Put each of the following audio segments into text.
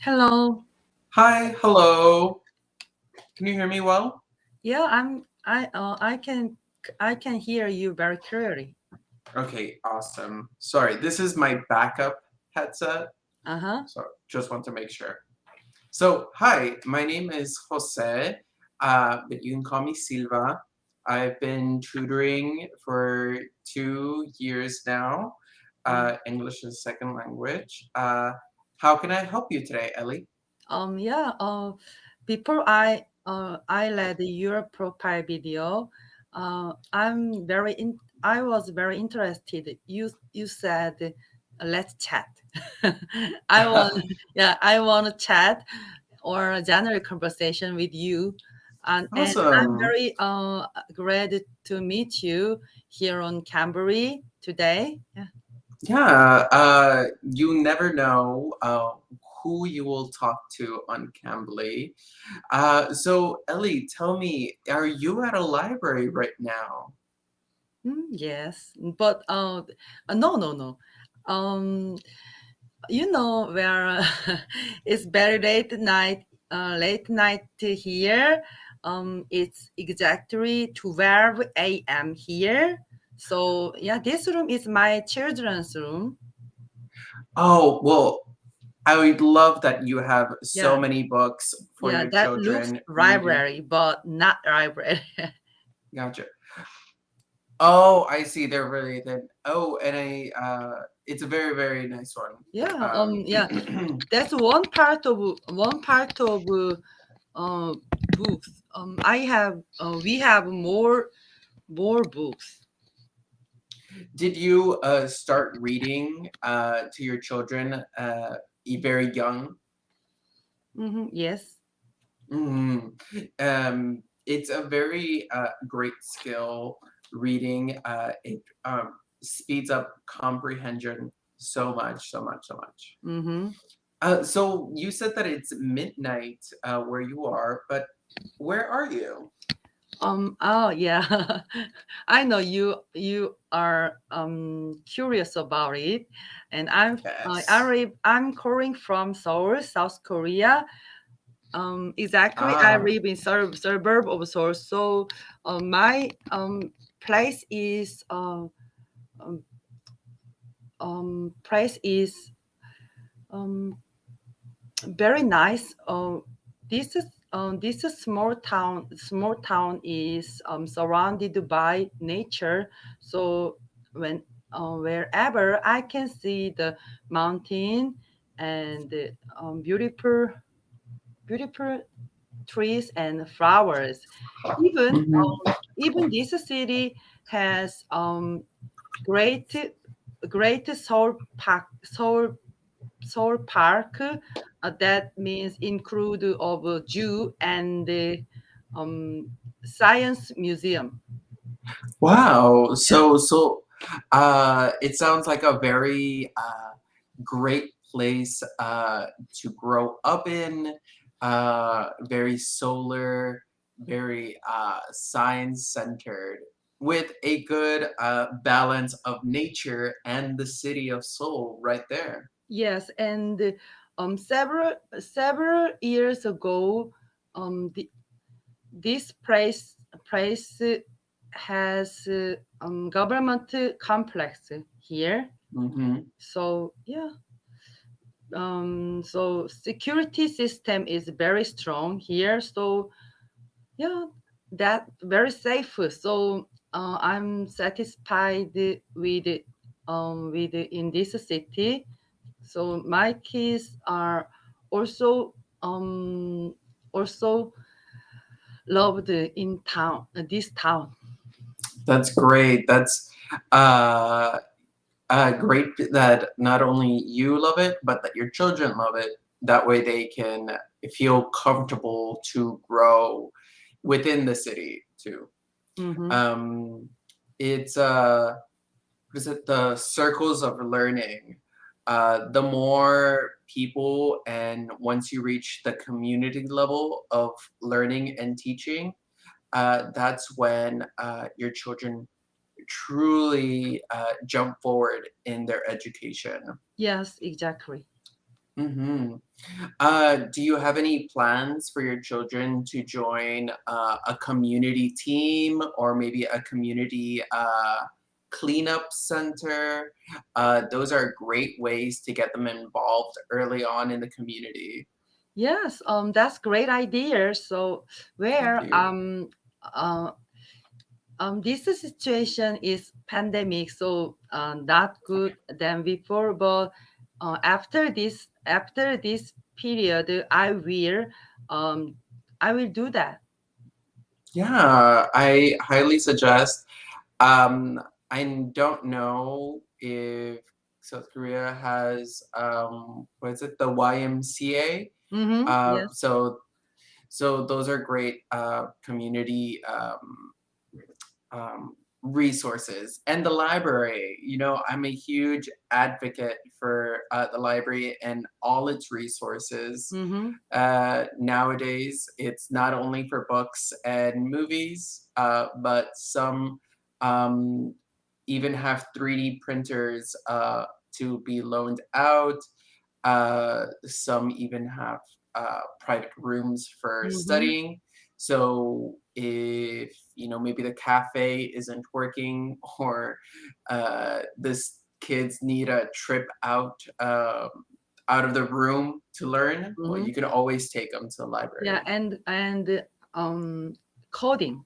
Hello. Hi, hello. Can you hear me well? Yeah, I can hear you very clearly. Okay, awesome. Sorry, this is my backup headset, Uh-huh. so just want to make sure. So, hi, my name is Jose, but you can call me Silva. I've been tutoring for 2 years now. Mm. English is a second language. How can I help you today, Ellie? Yeah, before I read your profile video, I was very interested. You said let's chat. I want yeah, I want to chat or a general conversation with you. And I'm Awesome. very glad to meet you here on Cambly today. Yeah. Yeah, you never know who you will talk to on Cambly. So, Ellie, tell me, are you at a library right now? Yes, but no, no, no. Um, where it's very late night here. It's exactly 12 a.m. here. So yeah, this room is my children's room. Oh, well, I would love that you have so Yeah, many books for yeah, your that looks children reading. library, but not library. Gotcha. Oh, I see. They're really thin. Oh, and it's a very, very nice one. Yeah, Um, yeah. That's one part of uh, books. I have we have more books. did you start reading to your children very young? Yes. Mhm. It's a very great skill reading. It speeds up comprehension so much, so much, so much. Mm-hmm. So you said that it's midnight where you are, but where are you? Oh yeah. I know you are curious about it, and Yes. I'm calling from Seoul, South Korea. Exactly, I Ah, live in suburb of Seoul. So my place is um, place is um, very nice. This is small town. Small town is surrounded by nature. So when wherever I can see the mountain and beautiful trees and flowers. Even mhm. even this city has great great Seoul Park. That means include of zoo and the um, science museum. Wow. Yeah. It sounds like a very great place to grow up in. Very solar, very science centered, with a good balance of nature and the city of Seoul right there. Yes, and several years ago, this place has government complex here. Hmm. So yeah, so security system is very strong here. So yeah, that very safe. So I'm satisfied with in this city. So my kids are also also loved in town this town. That's great. That's uh, great that not only you love it, but that your children love it. That way they can feel comfortable to grow within the city too. Mm-hmm. Um, it's what is it? The circles of learning. The more people, and once you reach the community level of learning and teaching, that's when your children truly jump forward in their education. Yes, exactly. Mm-hmm. Do you have any plans for your children to join a community team or maybe a community cleanup center? Those are great ways to get them involved early on in the community. Yes, that's great idea. So Thank where you. uh, this situation is pandemic, so not good than before. But after this period, um, I will do that. Yeah, I highly suggest. Um, I don't know if South Korea has what is it, the YMCA? Mm-hmm. Uh, Yes. so so those are great community resources. And the library, I'm a huge advocate for the library and all its resources. Mm-hmm. Nowadays, it's not only for books and movies, but some um, even have 3D printers to be loaned out. Some even have private rooms for Mm-hmm. studying. So if maybe the cafe isn't working or this kids need a trip out of the room to learn, well, Mm-hmm. you can always take them to the Yeah, library. and coding.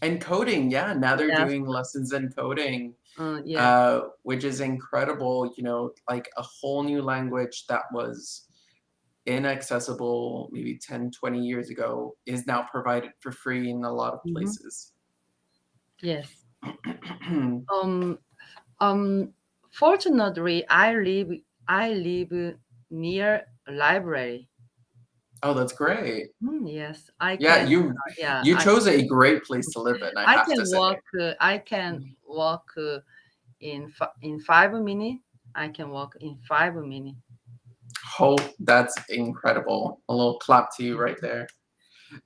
And coding, yeah, now they're Yes. doing lessons in coding, Yes. which is incredible. Like a whole new language that was inaccessible maybe 10, 20 years ago is now provided for free in a lot of Mm-hmm. places. Yes. Um. Fortunately, I live near a library. Oh, that's great. Yes, I Yeah, can. you Yeah, you chose a great place to live in, I I have can to say. walk. I can walk in 5 minutes. I can walk in 5 minutes. Oh, that's incredible. A little clap to you right there.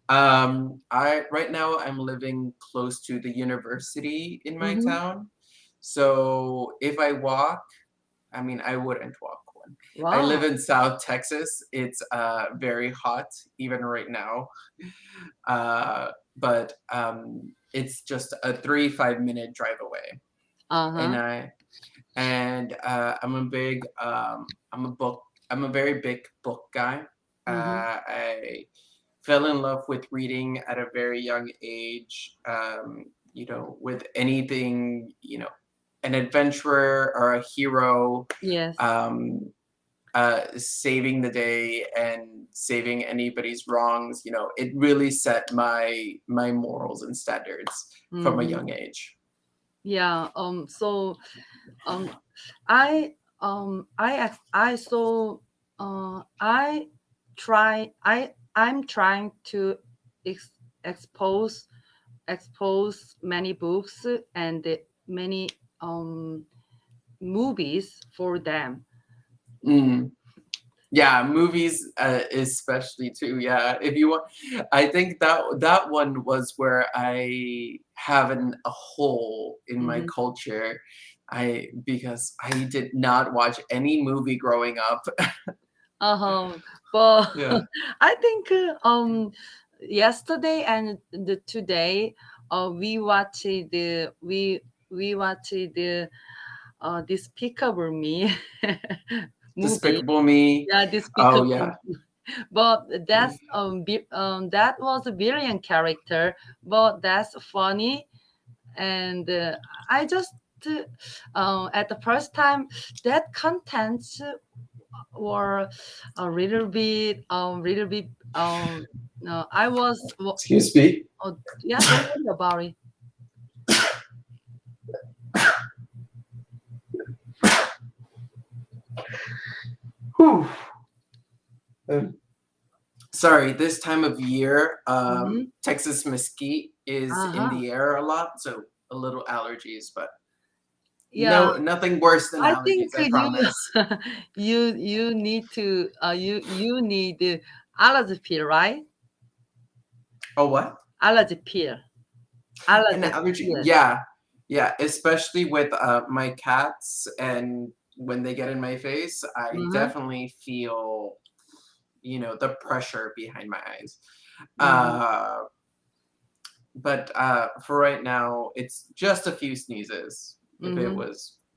I right now I'm living close to the university in my Mm-hmm. town. So if I walk, I mean I wouldn't walk one. I live Wow. in South Texas. It's very hot even right now. But it's just a 3 5 minute drive away. Uh And huh. I'm a very big book guy. Mm-hmm. I fell in love with reading at a very young age. With anything, an adventurer or a hero, Yes. um, saving the day and saving anybody's wrongs. It really set my morals and standards from a Mm-hmm. young age. Yeah. So um, I so I try. I'm trying to expose many books and many um movies for them. Mm. Yeah, movies especially too. Yeah, if you want, I think that one was where I have a hole in my Hmm. culture. Because I did not watch any movie growing up. But Yeah, I think yesterday and today we watched we watched the Despicable Me movie. Despicable Me. Yeah, Oh Despicable. yeah, But that was a brilliant character. But that's funny, and I just at the first time that content were little bit no, I was excuse me. oh, yeah, don't worry about it. Whew. Sorry, this time of year, Mm-hmm. Texas mesquite is in Uh-huh. the air a lot, so a little allergies, but Yeah, nothing worse than I think allergies, I promise. you need to you need allergy pill, right? Oh, what? Allergy pill. An Allergy allergy? pill. Yeah, yeah. Especially with my cats and when they get in my face, I Uh-huh. definitely feel, the pressure behind my eyes. Mhm. Uh, but for right now, it's just a few sneezes. Mhm.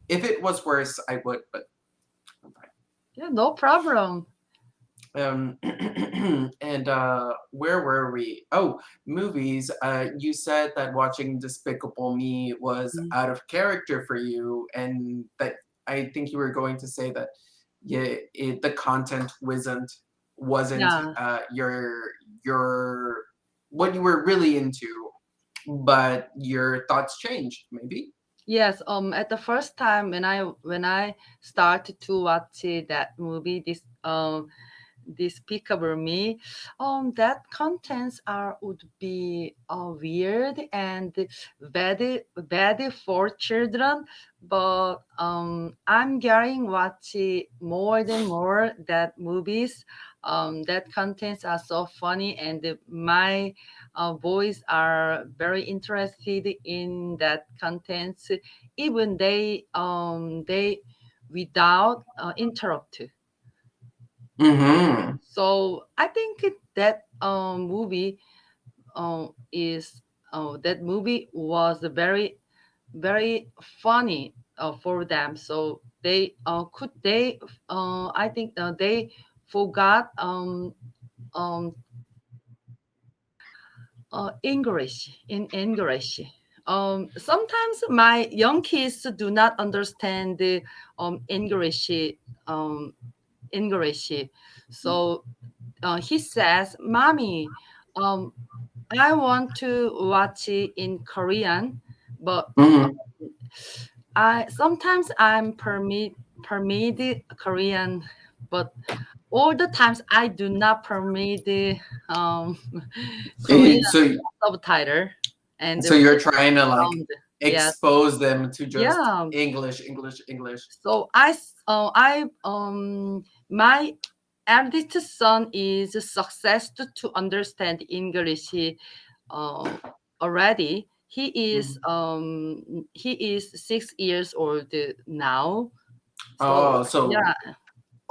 If it was worse, I would, but I'm fine. Yeah, no problem. And where were we? Oh, movies. You said that watching Despicable Me was Mm. out of character for you, and that I think you were going to say that, yeah, the content wasn't Yeah. your what you were really into, but your thoughts changed, maybe. Yes, at the first time when I started to watch that movie, Despicable Me, that contents are would be weird and bad for children, but I'm getting watch more than more that movies. That contents are so funny, and my boys are very interested in that contents, even they without interrupt. Mm-hmm. So I think that is that movie was very funny for them. So they could they I think they forgot English in English. Sometimes my young kids do not understand the English um, English. So he says, "Mommy, um, I want to watch it in Korean, but Mm-hmm. I sometimes I'm permitted Korean, but all the times I do not permit the Korean So subtitle and So the you're trying to like sound. Yes, expose them to just yeah. English, English, English. So my eldest son is success to understand English uh, already. Mhm. He is 6 years old now. So Oh, so yeah,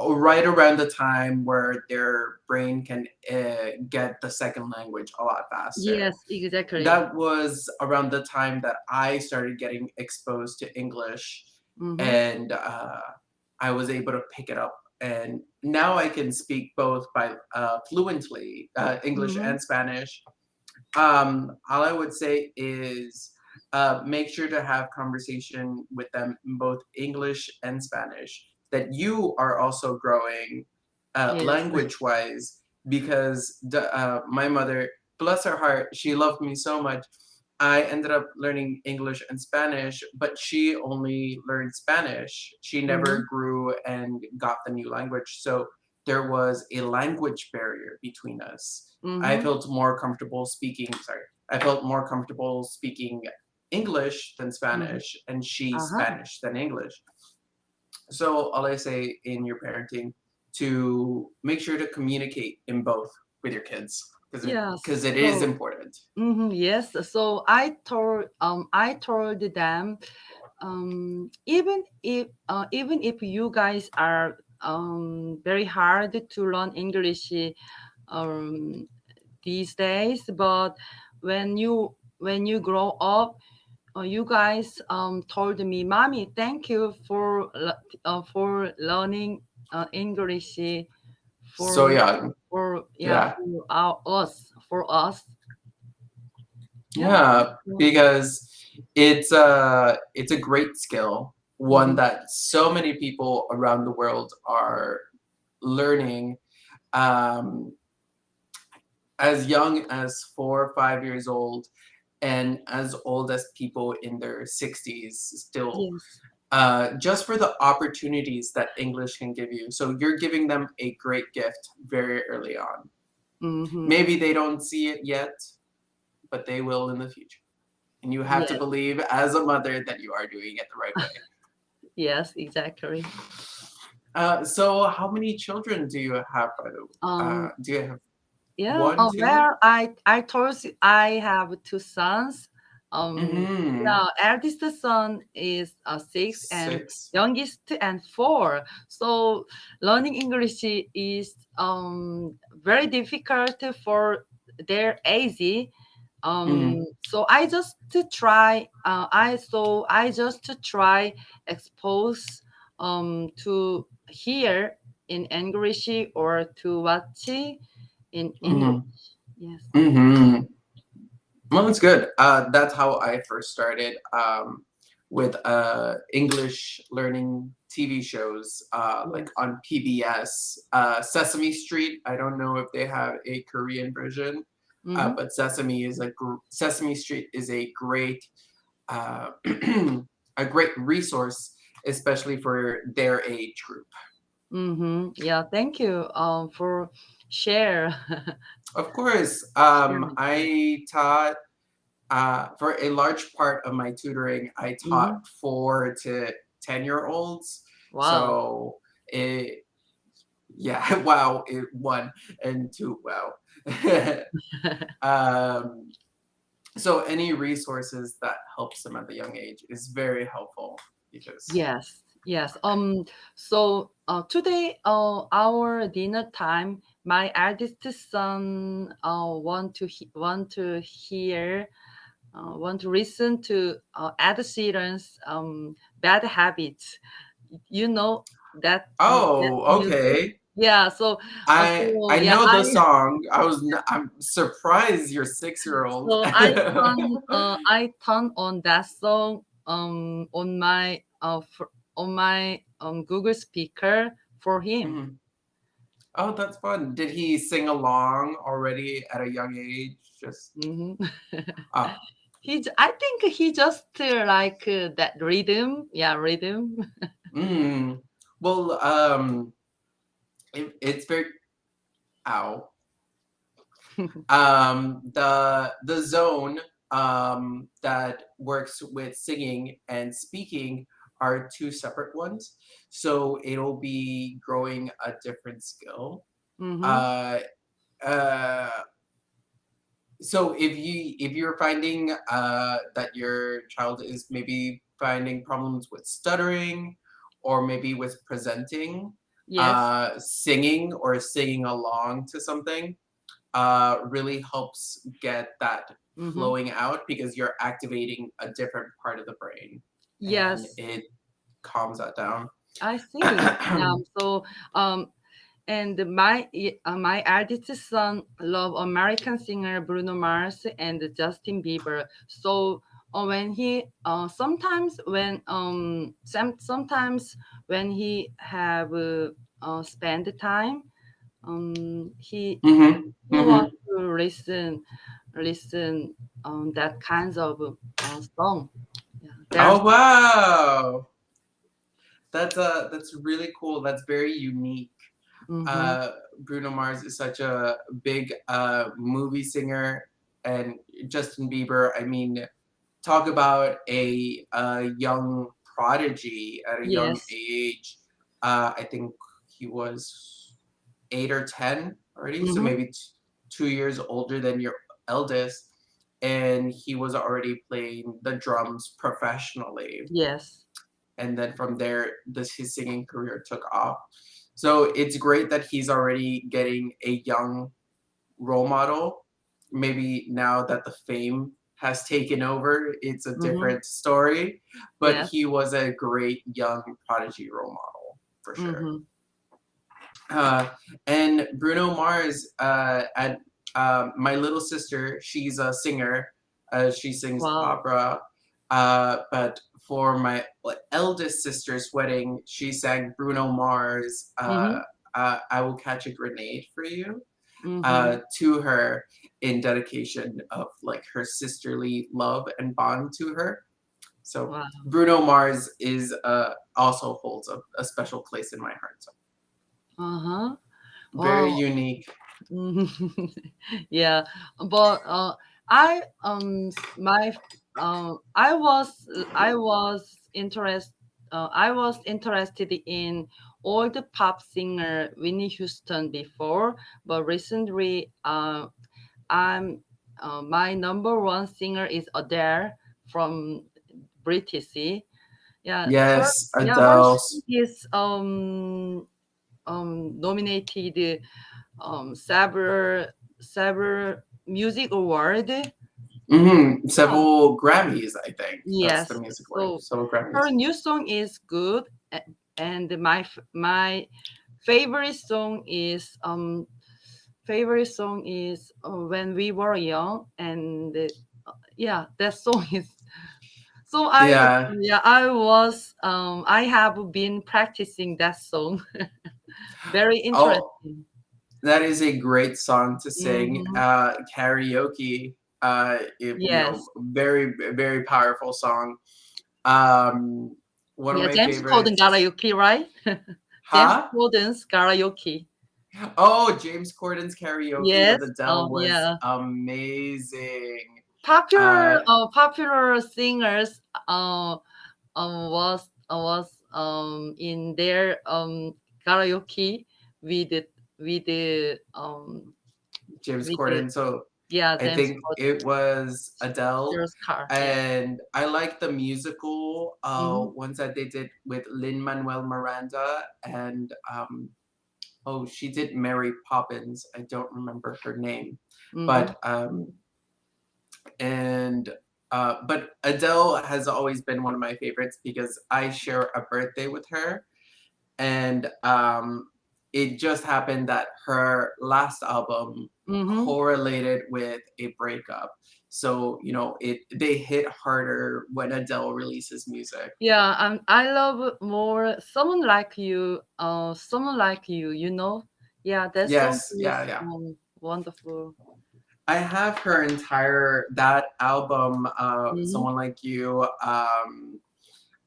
right around the time where their brain can get the second language a lot faster. yes, exactly. That was around the time that I started getting exposed to English, Mm-hmm. and I was able to pick it up. And now I can speak both by fluently English Mm-hmm. and Spanish. All I would say is make sure to have conversation with them in both English and Spanish. That you are also growing Yes. language wise, because my mother, bless her heart, she loved me so much. I ended up learning English and Spanish, but she only learned Spanish. She Mm-hmm. never grew and got the new language. So there was a language barrier between us. I Mm-hmm. felt more comfortable speaking, sorry, I felt more comfortable speaking English than Mm-hmm. Spanish, and she Uh-huh. Spanish than English. So all I say in your parenting, to make sure to communicate in both with your kids, because Yes. it is So important. yes. So I told them, even if you guys are very hard to learn English um these days, but when you grow up, you guys told me, "Mommy, thank you for learning English for So me, yeah, for yeah yeah, for us." Yeah. yeah, because it's a great skill, one Mm-hmm. that so many people around the world are learning. Um, as young as 4 or 5 years old, and as old as people in their 60s still, Yes. just for the opportunities that English can give you. So you're giving them a great gift very early on. Mm-hmm. Maybe they don't see it yet, but they will in the future. And you have to Yes. believe as a mother that you are doing it the right way. Yes. Exactly. So how many children do you have, by the way? Um. Do you have Yeah. one, two? Where I told you I have two sons. Mm-hmm. Yeah, eldest son is 6 and 6. youngest and 4. So learning English is very difficult for their age. Mm-hmm. So I just to try. I just to try expose to hear in English or to watch in English. Mm-hmm. Yes. Mm-hmm. Well, that's good. That's how I first started with English learning TV shows, like Yes. on PBS. Sesame Street. I don't know if they have a Korean version, Mm-hmm. but Sesame Street is a great uh, a great resource, especially for their age group. Mm-hmm. Yeah. Thank you. For share. Of course, Share with us. I taught for a large part of my tutoring. I taught Mm-hmm. 4 to 10-year-olds. Wow. So it, yeah, wow, 1 and 2, wow. um, so any resources that helps them at the young age is very helpful because. Yes, yes. So today, our dinner time, my eldest son want to hear, want to listen to Ed Sheeran's "Bad Habits." You know that Oh, music. okay. Yeah. I Yeah, know the song. I'm surprised you're 6 year old. I turn on that song on my Google speaker for him. Mhm. Oh, that's fun. Did he sing along already at a young age? Just Hmm. ah, I think he just like that rhythm. Yeah, rhythm. mm. Well, it's very ow. The zone that works with singing and speaking are two separate ones. So it'll be growing a different skill. Mm-hmm. Uh, uh, so if you're finding that your child is maybe finding problems with stuttering or maybe with presenting, Yes. singing or singing along to something really helps get that Mm-hmm. flowing out because you're activating a different part of the brain and Yes, it calms that down. I see. Yeah. So and my eldest son love American singer Bruno Mars and Justin Bieber. So when he sometimes when he have spend time, Hmm. he Hmm. wants to listen that kinds of song. Yeah, there's Oh wow, that's really cool. That's very unique. mm-hmm, uh, Bruno Mars is such a big movie singer, and Justin Bieber. I mean, talk about a young prodigy at a young yes, age. I think he was 8 or 10 already, so mm-hmm, maybe 2 years older than your eldest, and he was already playing the drums professionally, yes, and then from there this his singing career took off. So it's great that he's already getting a young role model. Maybe now that the fame has taken over, it's a mm-hmm, different story, but yes, he was a great young prodigy role model for sure. mm-hmm, uh, and Bruno Mars, and my little sister, she's a singer. She sings wow, opera. But for my eldest sister's wedding, she sang Bruno Mars. mm-hmm, I will catch a grenade for you. mm-hmm, To her in dedication of like her sisterly love and bond to her. So wow, Bruno Mars is also holds a special place in my heart. So uh-huh, very wow. unique. Mhm. Yeah, but I my I was interested in old pop singer Whitney Houston before, but recently I'm my number one singer is Adele. from British. Yeah, Yes, her Adele. song is nominated several music award. Yeah. Several Grammys, I think. That's the Yes. music award. So Several her Grammys. new song is good, and my favorite song is When We Were Young, and yeah, that song is. So Yeah. I have been practicing that song. Very Oh, interesting. that is a great song to sing. Hmm. Karaoke. Yes. Very very powerful song. Um, one of Yeah, my James Corden favorites. karaoke, right? James Huh? Corden's karaoke. Oh, James Corden's karaoke with Yes. Adele was Yeah. amazing. Popular Uh, popular singers was in their karaoke with the with the James with the Corden. So yeah, I James think Corden. it was Adele, There's car. Yeah. and I like the musical Mm-hmm. ones that they did with Lin Manuel Miranda, and oh, she did Mary Poppins. I don't remember her name, Mm-hmm. but and but Adele has always been one of my favorites because I share a birthday with her, and it just happened that her last album Mm-hmm. correlated with a breakup. So it they hit harder when Adele releases music. Yeah, I love more someone like you. Yeah, that song Yes, yeah, is yeah. wonderful. I have her entire that album, Mm-hmm. Someone Like You.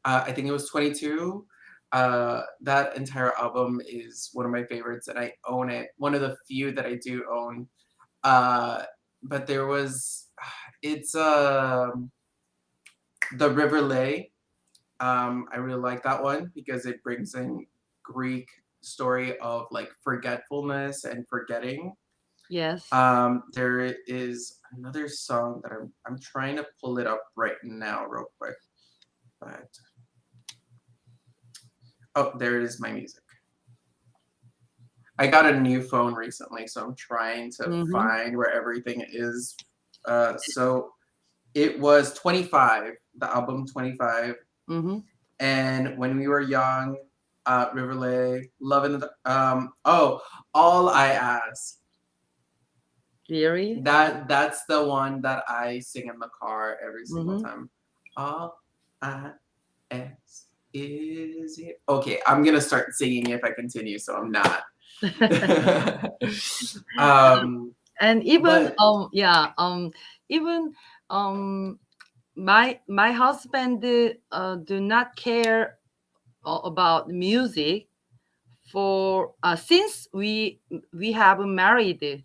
I think it was 22. That entire album is one of my favorites, and I own it. One of the few that I do own. Uh, but there was, it's the River Lay. I really like that one because it brings in Greek story of like forgetfulness and forgetting. Yes. There is another song that I'm trying to pull it up right now, real quick. But oh, there it is, my music. I got a new phone recently, so I'm trying to Mm-hmm. find where everything is. So it was 25, the album 25, Mm-hmm. and When We Were Young, Riverlay, Love in the oh, All I Ask. Really? That's the one that I sing in the car every single Mm-hmm. time. All I ask is it. Okay, I'm gonna start singing if I continue, so I'm not. And even But even um my husband do not care about music for since we have married,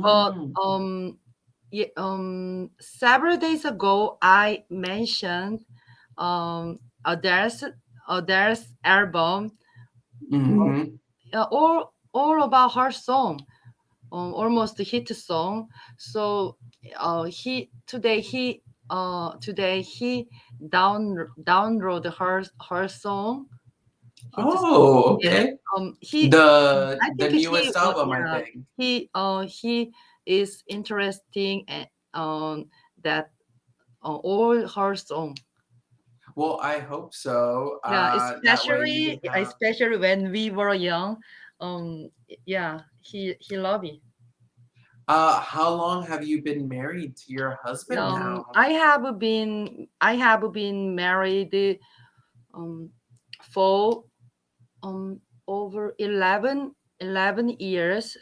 but mm, yeah, several days ago I mentioned Adele's album, mm, all about her song, almost a hit song. So today he download her song, hit song. oh, Yeah. okay. He I The think newest album, I yeah, think. he is interesting and that all her song. Well, I hope so. Yeah, That way you can have. especially when we were young. Yeah, he love it. How long have you been married to your husband now? I have been married um for over 11 years.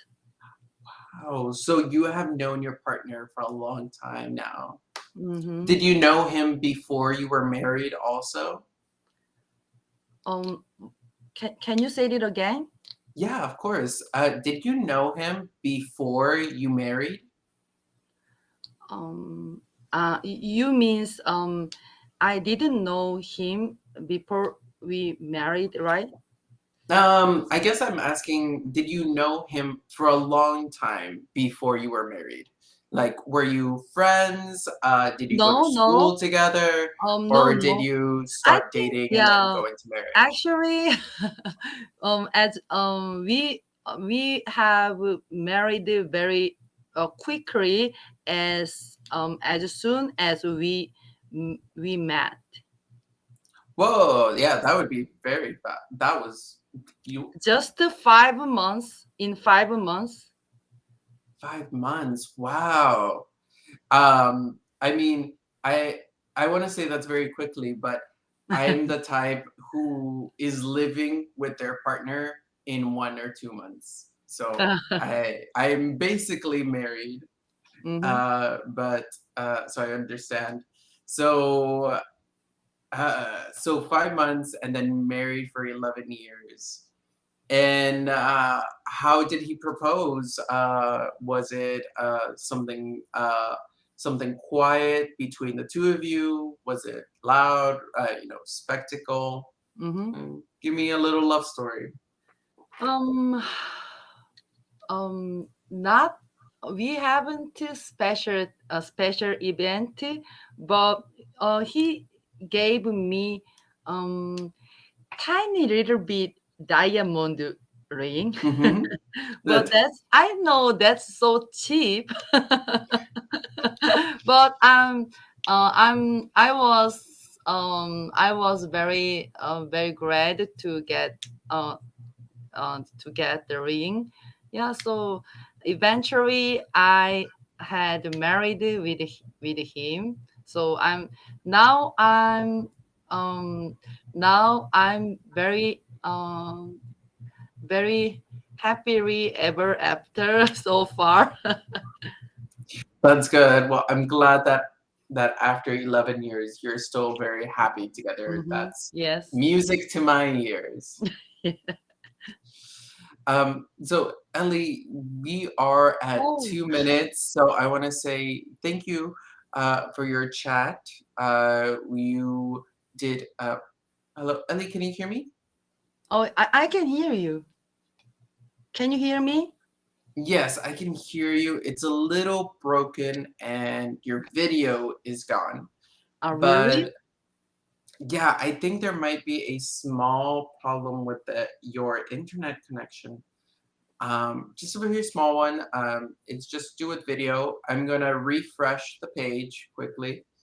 Oh, so you have known your partner for a long time now. Mm-hmm. Did you know him before you were married also? Um, can you say it again? Yeah, of course. Did you know him before you married? Um, you means I didn't know him before we married, right? I guess I'm asking, did you know him for a long time before you were married? Like, were you friends? Did you go to No, no, school together? no, Or did no. you I start think, dating and then yeah, go into marriage? actually, as we have married very quickly, as soon as we met. Whoa, yeah, that would be very fast. That was you Just 5 months. In 5 months. 5 months. Wow. I mean, I I want to say that's very quickly, but I'm the type who is living with their partner in 1 or 2 months. So I'm basically married, Hmm. but so I understand. So so 5 months and then married for 11 years. And how did he propose? Was it something quiet between the two of you? Was it loud? Spectacle. Hmm. Give me a little love story. Um, Not, we haven't special a special event, but he gave me um tiny little bit diamond ring. Mm-hmm. But That that's, I know that's so cheap. But I was very very glad to get the ring. Yeah, so eventually I had married with him. So now I'm um I'm very happily ever after so far. that's good. Well, I'm glad that after 11 years you're still very happy together. Hmm. That's Yes. music to my ears. So Ellie, we are at Oh, 2 minutes, so I want to say thank you for your chat. You did. Hello, Ellie. Can you hear me? oh, I can hear you. Can you hear me? Yes, I can hear you. It's a little broken, and your video is gone. Really? But yeah, I think there might be a small problem with your internet connection. Just a very small one. It's just do with video. I'm gonna refresh the page quickly.